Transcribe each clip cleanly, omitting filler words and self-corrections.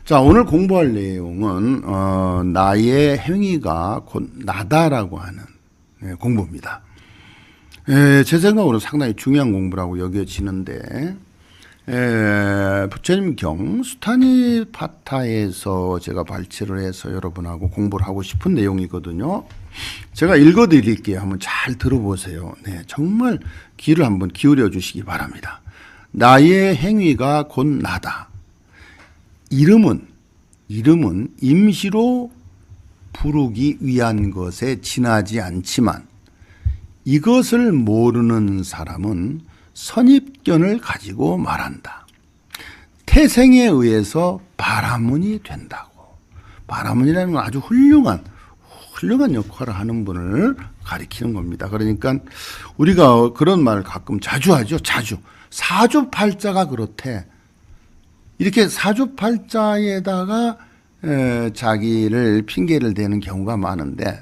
자, 오늘 공부할 내용은 나의 행위가 곧 나다라고 하는 공부입니다. 제 생각으로는 상당히 중요한 공부라고 여겨지는데 부처님 경 수타니파타에서 제가 발췌를 해서 여러분하고 공부를 하고 싶은 내용이거든요. 제가 읽어드릴게요. 한번 잘 들어보세요. 네, 정말 귀를 한번 기울여 주시기 바랍니다. 나의 행위가 곧 나다. 이름은 임시로 부르기 위한 것에 지나지 않지만 이것을 모르는 사람은 선입견을 가지고 말한다. 태생에 의해서 바라문이 된다고. 바라문이라는 건 아주 훌륭한 역할을 하는 분을 가리키는 겁니다. 그러니까 우리가 그런 말을 가끔 자주 하죠. 자주. 사주팔자가 그렇대. 이렇게 사주팔자에다가 자기를 핑계를 대는 경우가 많은데,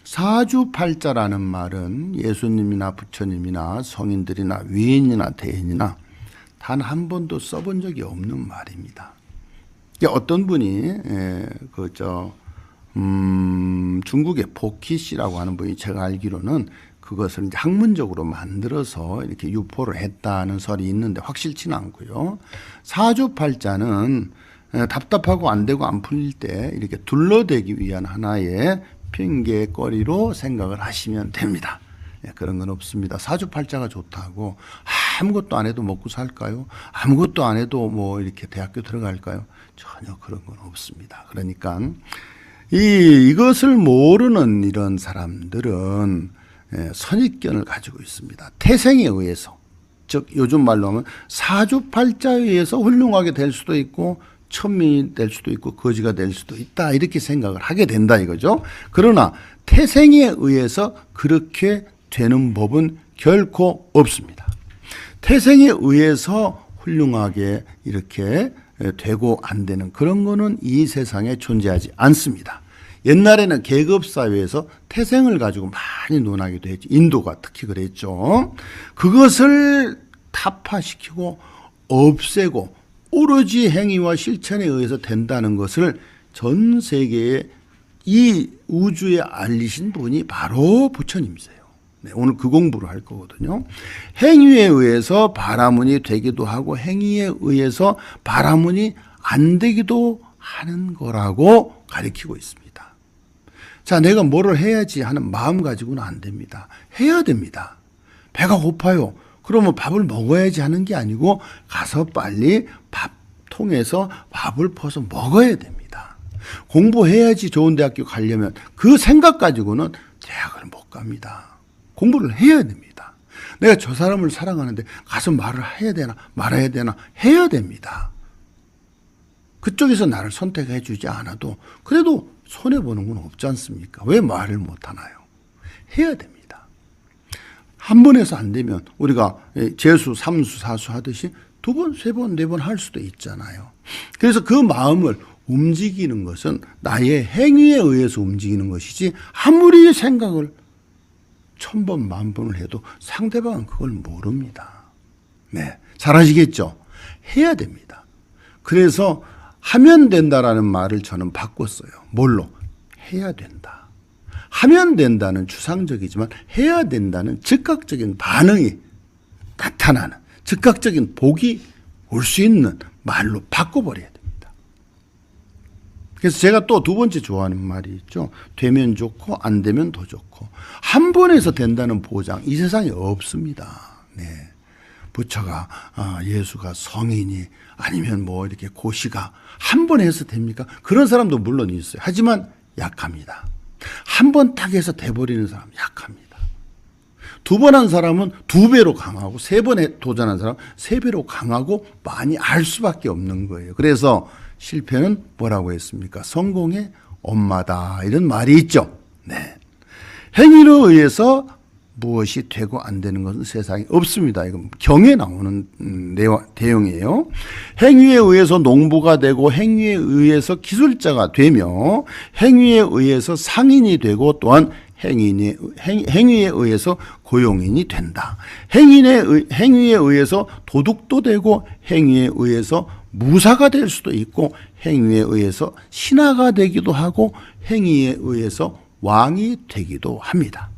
사주팔자라는 말은 예수님이나 부처님이나 성인들이나 위인이나 대인이나 단 한 번도 써본 적이 없는 말입니다. 어떤 분이 중국의 포키 씨라고 하는 분이 제가 알기로는 그것을 이제 학문적으로 만들어서 이렇게 유포를 했다는 설이 있는데 확실치는 않고요. 사주팔자는 답답하고 안 되고 안 풀릴 때 이렇게 둘러대기 위한 하나의 핑계거리로 생각을 하시면 됩니다. 그런 건 없습니다. 사주팔자가 좋다고 아무것도 안 해도 먹고 살까요? 아무것도 안 해도 뭐 이렇게 대학교 들어갈까요? 전혀 그런 건 없습니다. 그러니까 이것을 모르는 이런 사람들은 선입견을 가지고 있습니다. 태생에 의해서, 즉 요즘 말로 하면 사주팔자에 의해서 훌륭하게 될 수도 있고 천민이 될 수도 있고 거지가 될 수도 있다, 이렇게 생각을 하게 된다 이거죠. 그러나 태생에 의해서 그렇게 되는 법은 결코 없습니다. 태생에 의해서 훌륭하게 이렇게 되고 안 되는 그런 거는 이 세상에 존재하지 않습니다. 옛날에는 계급사회에서 태생을 가지고 많이 논하기도 했죠. 인도가 특히 그랬죠. 그것을 타파시키고 없애고 오로지 행위와 실천에 의해서 된다는 것을 전 세계에 이 우주에 알리신 분이 바로 부처님이세요. 네, 오늘 그 공부를 할 거거든요. 행위에 의해서 바라문이 되기도 하고 행위에 의해서 바라문이 안 되기도 하는 거라고 가리키고 있습니다. 자, 내가 뭐를 해야지 하는 마음 가지고는 안 됩니다. 해야 됩니다. 배가 고파요. 그러면 밥을 먹어야지 하는 게 아니고 가서 빨리 밥통에서 밥을 퍼서 먹어야 됩니다. 공부해야지 좋은 대학교 가려면 그 생각 가지고는 대학을 못 갑니다. 공부를 해야 됩니다. 내가 저 사람을 사랑하는데 가서 말을 해야 되나 말아야 되나 해야 됩니다. 그쪽에서 나를 선택해 주지 않아도 그래도 손해보는 건 없지 않습니까? 왜 말을 못하나요? 해야 됩니다. 한 번 해서 안 되면 우리가 재수, 삼수, 사수 하듯이 두 번, 세 번, 네 번 할 수도 있잖아요. 그래서 그 마음을 움직이는 것은 나의 행위에 의해서 움직이는 것이지 아무리 생각을 1000번, 10,000번을 해도 상대방은 그걸 모릅니다. 네, 잘 아시겠죠? 해야 됩니다. 그래서 하면 된다라는 말을 저는 바꿨어요. 뭘로? 해야 된다. 하면 된다는 추상적이지만 해야 된다는 즉각적인 반응이 나타나는, 즉각적인 복이 올 수 있는 말로 바꿔버려야 됩니다. 그래서 제가 또 두 번째 좋아하는 말이 있죠. 되면 좋고 안 되면 더 좋고. 한 번에서 된다는 보장 이 세상에 없습니다. 네. 부처가 예수가 성인이 아니면 뭐 이렇게 고시가 한 번 해서 됩니까? 그런 사람도 물론 있어요. 하지만 약합니다. 한 번 딱 해서 돼버리는 사람 약합니다. 두 번 한 사람은 2배로 강하고 세 번에 도전한 사람은 3배로 강하고 많이 알 수밖에 없는 거예요. 그래서 실패는 뭐라고 했습니까? 성공의 엄마다, 이런 말이 있죠. 네. 행위로 의해서 무엇이 되고 안 되는 것은 세상에 없습니다. 이건 경에 나오는 내용이에요. 행위에 의해서 농부가 되고 행위에 의해서 기술자가 되며 행위에 의해서 상인이 되고 또한 행위에 의해서 고용인이 된다. 행위에 의해서 도둑도 되고 행위에 의해서 무사가 될 수도 있고 행위에 의해서 신하가 되기도 하고 행위에 의해서 왕이 되기도 합니다.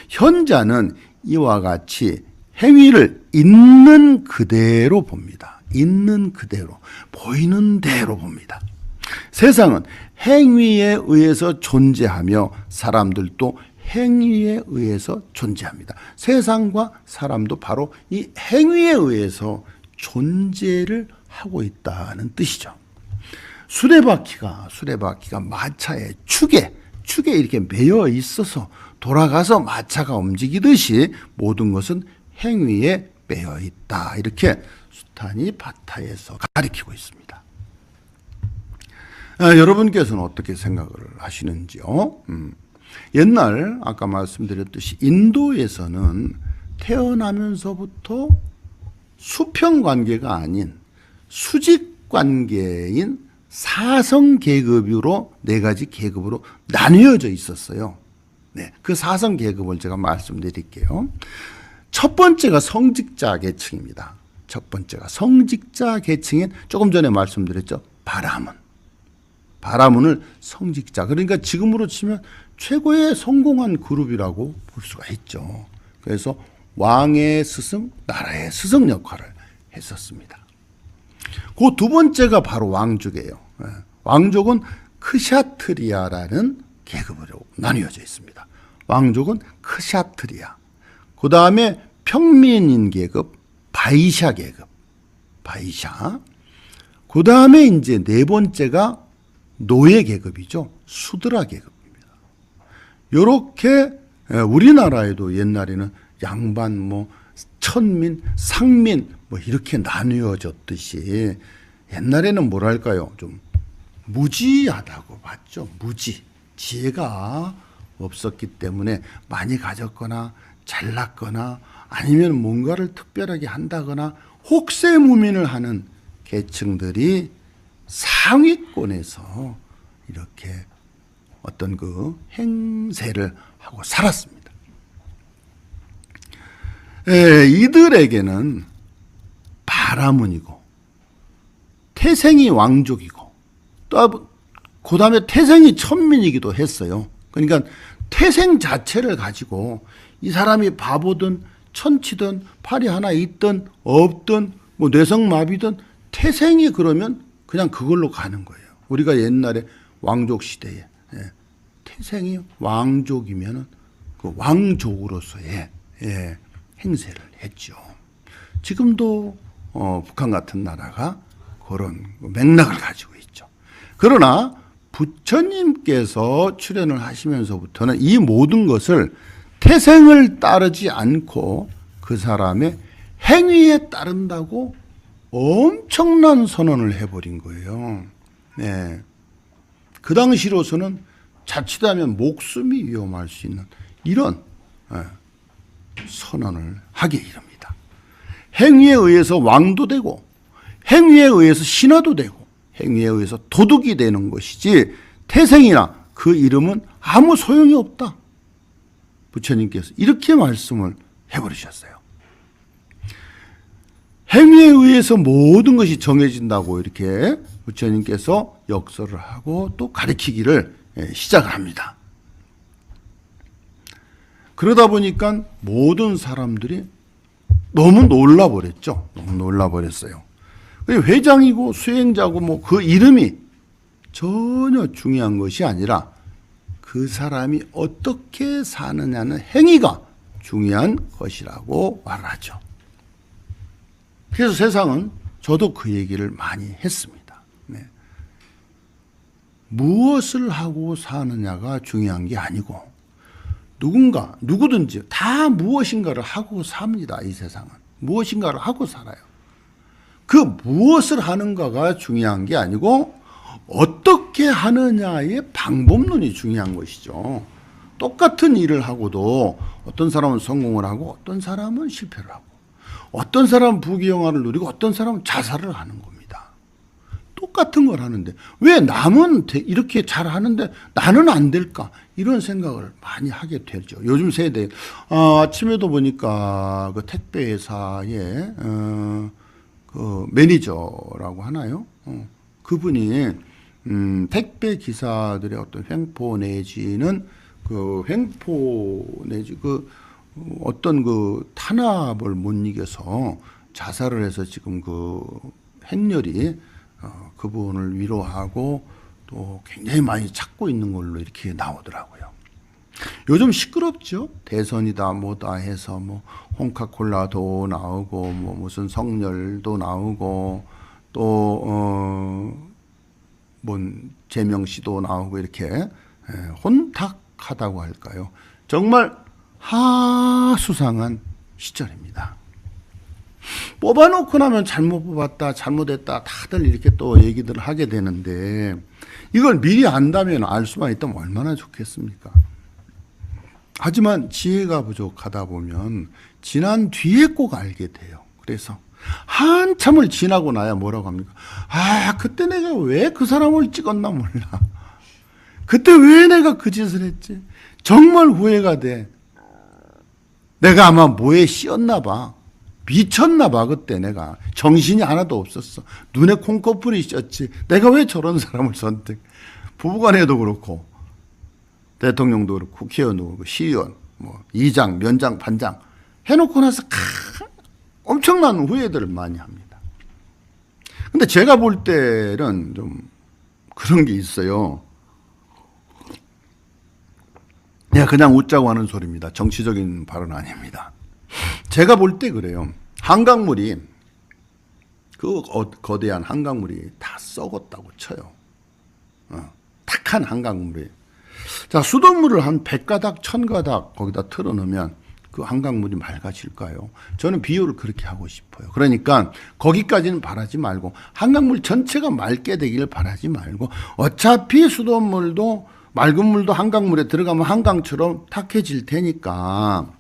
현자는 이와 같이 행위를 있는 그대로 봅니다. 있는 그대로, 보이는 대로 봅니다. 세상은 행위에 의해서 존재하며 사람들도 행위에 의해서 존재합니다. 세상과 사람도 바로 이 행위에 의해서 존재를 하고 있다는 뜻이죠. 수레바퀴가 마차의 축에 이렇게 매여 있어서 돌아가서 마차가 움직이듯이 모든 것은 행위에 매여 있다. 이렇게 수타니 바타에서 가리키고 있습니다. 여러분께서는 어떻게 생각을 하시는지요? 옛날 아까 말씀드렸듯이 인도에서는 태어나면서부터 수평관계가 아닌 수직관계인 사성계급으로 네 가지 계급으로 나뉘어져 있었어요. 네, 그 사성계급을 제가 말씀드릴게요. 첫 번째가 성직자 계층입니다. 첫 번째가 성직자 계층인 조금 전에 말씀드렸죠. 바라문을 성직자, 그러니까 지금으로 치면 최고의 성공한 그룹이라고 볼 수가 있죠. 그래서 왕의 스승, 나라의 스승 역할을 했었습니다. 그 두 번째가 바로 왕족이에요. 왕족은 크샤트리아라는 계급으로 나뉘어져 있습니다. 왕족은 크샤트리아. 그 다음에 평민인 계급, 바이샤 계급, 바이샤. 그 다음에 이제 네 번째가 노예 계급이죠. 수드라 계급입니다. 요렇게 우리나라에도 옛날에는 양반, 천민, 상민 이렇게 나뉘어졌듯이 옛날에는 뭐랄까요? 좀 무지하다고 봤죠. 지혜가 없었기 때문에 많이 가졌거나 잘났거나 아니면 뭔가를 특별하게 한다거나 혹세무민을 하는 계층들이 상위권에서 이렇게 어떤 그 행세를 하고 살았습니다. 이들에게는 바라문이고 태생이 왕족이고 또 그 다음에 태생이 천민이기도 했어요. 그러니까 태생 자체를 가지고 이 사람이 바보든 천치든 팔이 하나 있든 없든 뇌성마비든 태생이 그러면 그냥 그걸로 가는 거예요. 우리가 옛날에 왕족 시대에 태생이 왕족이면 그 왕족으로서의 행세를 했죠. 지금도 북한 같은 나라가 그런 맥락을 가지고 있죠. 그러나 부처님께서 출현을 하시면서부터는 이 모든 것을 태생을 따르지 않고 그 사람의 행위에 따른다고 엄청난 선언을 해버린 거예요. 네. 그 당시로서는 자칫하면 목숨이 위험할 수 있는 이런 선언을 하게 이릅니다. 행위에 의해서 왕도 되고 행위에 의해서 신하도 되고 행위에 의해서 도둑이 되는 것이지 태생이나 그 이름은 아무 소용이 없다. 부처님께서 이렇게 말씀을 해버리셨어요. 행위에 의해서 모든 것이 정해진다고 이렇게 부처님께서 역설을 하고 또 가르치기를 시작을 합니다. 그러다 보니까 모든 사람들이 너무 놀라버렸죠. 너무 놀라버렸어요. 회장이고 수행자고 그 이름이 전혀 중요한 것이 아니라 그 사람이 어떻게 사느냐는 행위가 중요한 것이라고 말하죠. 그래서 세상은 저도 그 얘기를 많이 했습니다. 네. 무엇을 하고 사느냐가 중요한 게 아니고 누구든지 다 무엇인가를 하고 삽니다. 이 세상은. 무엇인가를 하고 살아요. 그 무엇을 하는가가 중요한 게 아니고 어떻게 하느냐의 방법론이 중요한 것이죠. 똑같은 일을 하고도 어떤 사람은 성공을 하고 어떤 사람은 실패를 하고 어떤 사람은 부귀영화를 누리고 어떤 사람은 자살을 하는 겁니다. 똑같은 걸 하는데 왜 남은 이렇게 잘 하는데 나는 안 될까? 이런 생각을 많이 하게 되죠. 요즘 세대 아침에도 보니까 그 택배 회사의 그 매니저라고 하나요? 그분이 택배 기사들의 어떤 횡포 내지는 그 횡포 내지 그 어떤 그 탄압을 못 이겨서 자살을 해서 지금 그 행렬이 그분을 위로하고 또 굉장히 많이 찾고 있는 걸로 이렇게 나오더라고요. 요즘 시끄럽죠. 대선이다 뭐다 해서 뭐 홍카콜라도 나오고 뭐 무슨 성렬도 나오고 또 뭔 재명 씨도 나오고 이렇게 혼탁하다고 할까요? 정말 하수상한 시절입니다. 뽑아놓고 나면 잘못 뽑았다, 잘못했다, 다들 이렇게 또 얘기들을 하게 되는데 이걸 미리 안다면 알 수만 있다면 얼마나 좋겠습니까? 하지만 지혜가 부족하다 보면 지난 뒤에 꼭 알게 돼요. 그래서 한참을 지나고 나야 뭐라고 합니까? 그때 내가 왜 그 사람을 찍었나 몰라. 그때 왜 내가 그 짓을 했지? 정말 후회가 돼. 내가 아마 뭐에 씌었나 봐. 미쳤나 봐. 그때 내가 정신이 하나도 없었어. 눈에 콩꺼풀이 씌었지. 내가 왜 저런 사람을 선택? 부부간에도 그렇고 대통령도 그렇고 국회의원도 그렇고 시의원, 뭐 이장, 면장, 반장 해놓고 나서 엄청난 후회들을 많이 합니다. 근데 제가 볼 때는 좀 그런 게 있어요. 그냥 웃자고 하는 소리입니다. 정치적인 발언 아닙니다. 제가 볼 때 그래요. 한강물이 그 거대한 한강물이 다 썩었다고 쳐요. 탁한 한강물이. 자, 수돗물을 한 100가닥, 1000가닥 거기다 틀어놓으면 그 한강물이 맑아질까요? 저는 비유를 그렇게 하고 싶어요. 그러니까 거기까지는 바라지 말고 한강물 전체가 맑게 되기를 바라지 말고 어차피 수돗물도 맑은 물도 한강물에 들어가면 한강처럼 탁해질 테니까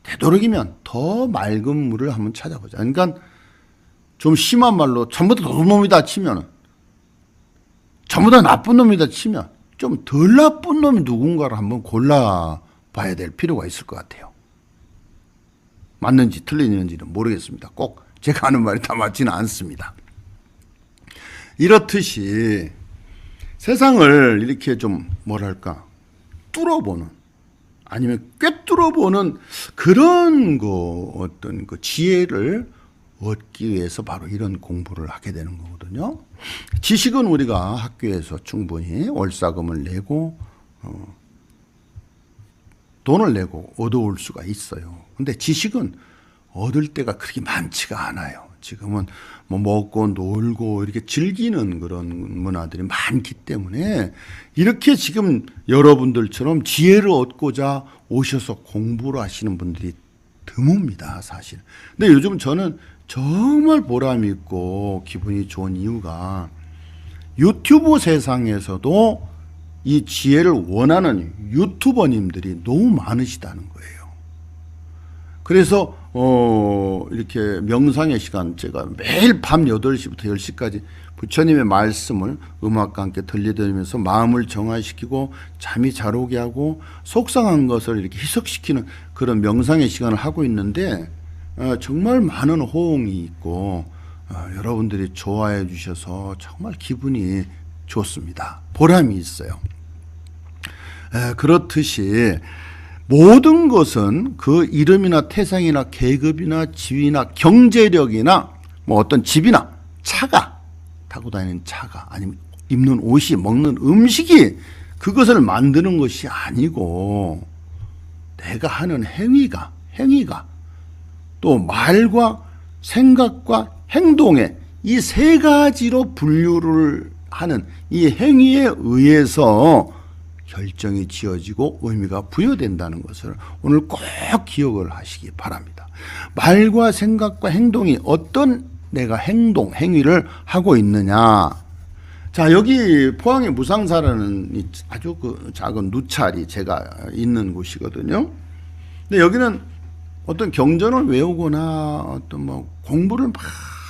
되도록이면 더 맑은 물을 한번 찾아보자. 그러니까 좀 심한 말로 전부 다 도둑놈이다 치면 전부 다 나쁜 놈이다 치면 좀 덜 나쁜 놈이 누군가를 한번 골라봐야 될 필요가 있을 것 같아요. 맞는지 틀리는지는 모르겠습니다. 꼭 제가 하는 말이 다 맞지는 않습니다. 이렇듯이 세상을 이렇게 좀 뭐랄까 뚫어보는 아니면 꿰뚫어보는 그런 어떤 그 지혜를 얻기 위해서 바로 이런 공부를 하게 되는 거거든요. 지식은 우리가 학교에서 충분히 월사금을 내고 돈을 내고 얻어올 수가 있어요. 근데 지식은 얻을 때가 그렇게 많지가 않아요. 지금은 뭐 먹고 놀고 이렇게 즐기는 그런 문화들이 많기 때문에 이렇게 지금 여러분들처럼 지혜를 얻고자 오셔서 공부를 하시는 분들이 드뭅니다, 사실. 근데 요즘 저는 정말 보람 있고 기분이 좋은 이유가 유튜브 세상에서도 이 지혜를 원하는 유튜버님들이 너무 많으시다는 거예요. 그래서 이렇게 명상의 시간 제가 매일 밤 8시부터 10시까지 부처님의 말씀을 음악과 함께 들려드리면서 마음을 정화시키고 잠이 잘 오게 하고 속상한 것을 이렇게 희석시키는 그런 명상의 시간을 하고 있는데 정말 많은 호응이 있고 여러분들이 좋아해 주셔서 정말 기분이 좋습니다. 보람이 있어요. 그렇듯이 모든 것은 그 이름이나 태생이나 계급이나 지위나 경제력이나 뭐 어떤 집이나 차가 타고 다니는 차가 아니면 입는 옷이 먹는 음식이 그것을 만드는 것이 아니고 내가 하는 행위가 또 말과 생각과 행동에 이 세 가지로 분류를 하는 이 행위에 의해서 결정이 지어지고 의미가 부여된다는 것을 오늘 꼭 기억을 하시기 바랍니다. 말과 생각과 행동이 어떤 내가 행위를 하고 있느냐. 자, 여기 포항의 무상사라는 아주 그 작은 누찰이 제가 있는 곳이거든요. 근데 여기는 어떤 경전을 외우거나 어떤 뭐 공부를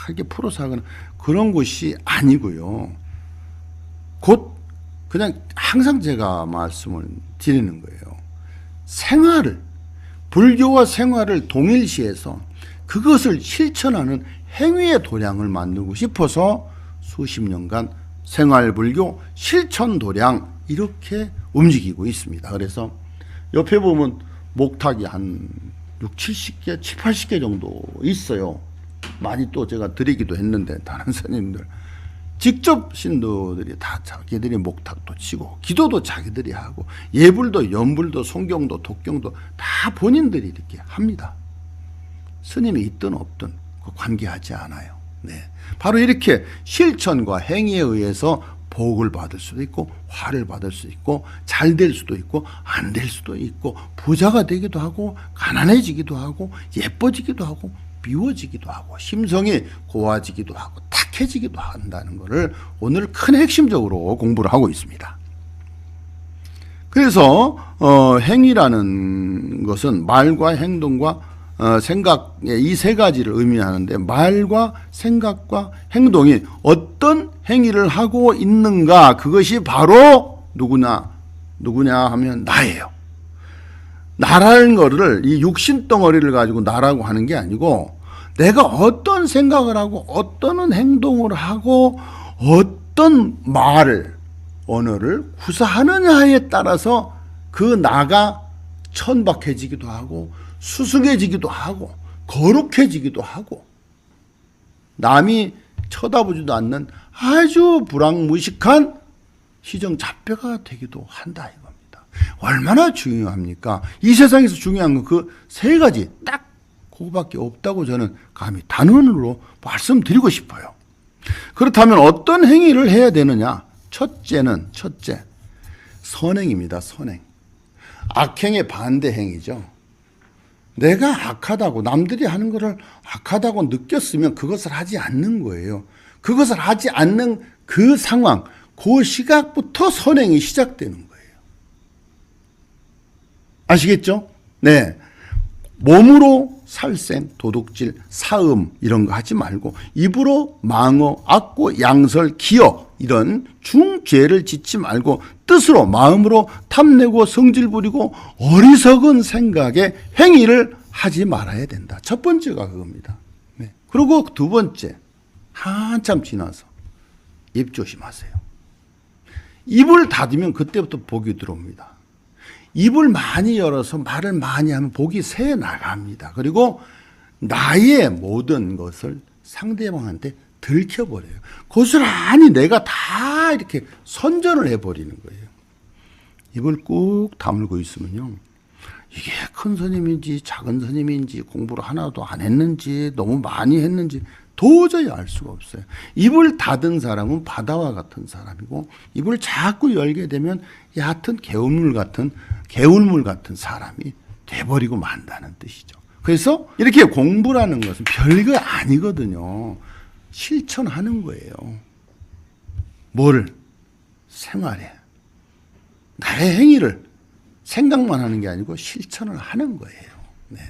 이렇게 풀어서 하거나 그런 것이 아니고요. 곧 그냥 항상 제가 말씀을 드리는 거예요. 생활을, 불교와 생활을 동일시해서 그것을 실천하는 행위의 도량을 만들고 싶어서 수십 년간 생활불교 실천도량 이렇게 움직이고 있습니다. 그래서 옆에 보면 목탁이 한 6, 70개, 7, 80개 정도 있어요. 많이 또 제가 드리기도 했는데 다른 스님들 직접 신도들이 다 자기들이 목탁도 치고 기도도 자기들이 하고 예불도 연불도 성경도 독경도 다 본인들이 이렇게 합니다. 스님이 있든 없든 관계하지 않아요. 네. 바로 이렇게 실천과 행위에 의해서 복을 받을 수도 있고 화를 받을 수도 있고 잘 될 수도 있고 안 될 수도 있고 부자가 되기도 하고 가난해지기도 하고 예뻐지기도 하고 미워지기도 하고 심성이 고와지기도 하고 탁해지기도 한다는 것을 오늘 큰 핵심적으로 공부를 하고 있습니다. 그래서 행위라는 것은 말과 행동과 생각, 이 세 가지를 의미하는데 말과 생각과 행동이 어떤 행위를 하고 있는가, 그것이 바로 누구냐 하면 나예요. 나라는 거를 이 육신 덩어리를 가지고 나라고 하는 게 아니고 내가 어떤 생각을 하고 어떤 행동을 하고 어떤 말을, 언어를 구사하느냐에 따라서 그 나가 천박해지기도 하고 수승해지기도 하고 거룩해지기도 하고 남이 쳐다보지도 않는 아주 불황무식한 시정잡배가 되기도 한다 이겁니다. 얼마나 중요합니까? 이 세상에서 중요한 건 그 세 가지 딱 그거밖에 없다고 저는 감히 단언으로 말씀드리고 싶어요. 그렇다면 어떤 행위를 해야 되느냐? 첫째 선행입니다. 선행. 악행의 반대 행위죠. 내가 악하다고 남들이 하는 것을 악하다고 느꼈으면 그것을 하지 않는 거예요. 그것을 하지 않는 그 상황, 그 시각부터 선행이 시작되는 거예요. 아시겠죠? 네. 몸으로 살생, 도둑질, 사음 이런 거 하지 말고 입으로 망어, 악고, 양설, 기어 이런 중죄를 짓지 말고 뜻으로 마음으로 탐내고 성질 부리고 어리석은 생각에 행위를 하지 말아야 된다. 첫 번째가 그겁니다. 네. 그리고 두 번째, 한참 지나서 입 조심하세요. 입을 닫으면 그때부터 복이 들어옵니다. 입을 많이 열어서 말을 많이 하면 복이 새 나갑니다. 그리고 나의 모든 것을 상대방한테 들켜버려요. 고스란히 내가 다 이렇게 선전을 해버리는 거예요. 입을 꾹 다물고 있으면요. 이게 큰 스님인지 작은 스님인지 공부를 하나도 안 했는지 너무 많이 했는지 도저히 알 수가 없어요. 입을 닫은 사람은 바다와 같은 사람이고 입을 자꾸 열게 되면 얕은 개울물 같은 사람이 돼버리고 만다는 뜻이죠. 그래서 이렇게 공부라는 것은 별거 아니거든요. 실천하는 거예요. 뭐를? 생활에. 나의 행위를 생각만 하는 게 아니고 실천을 하는 거예요. 네.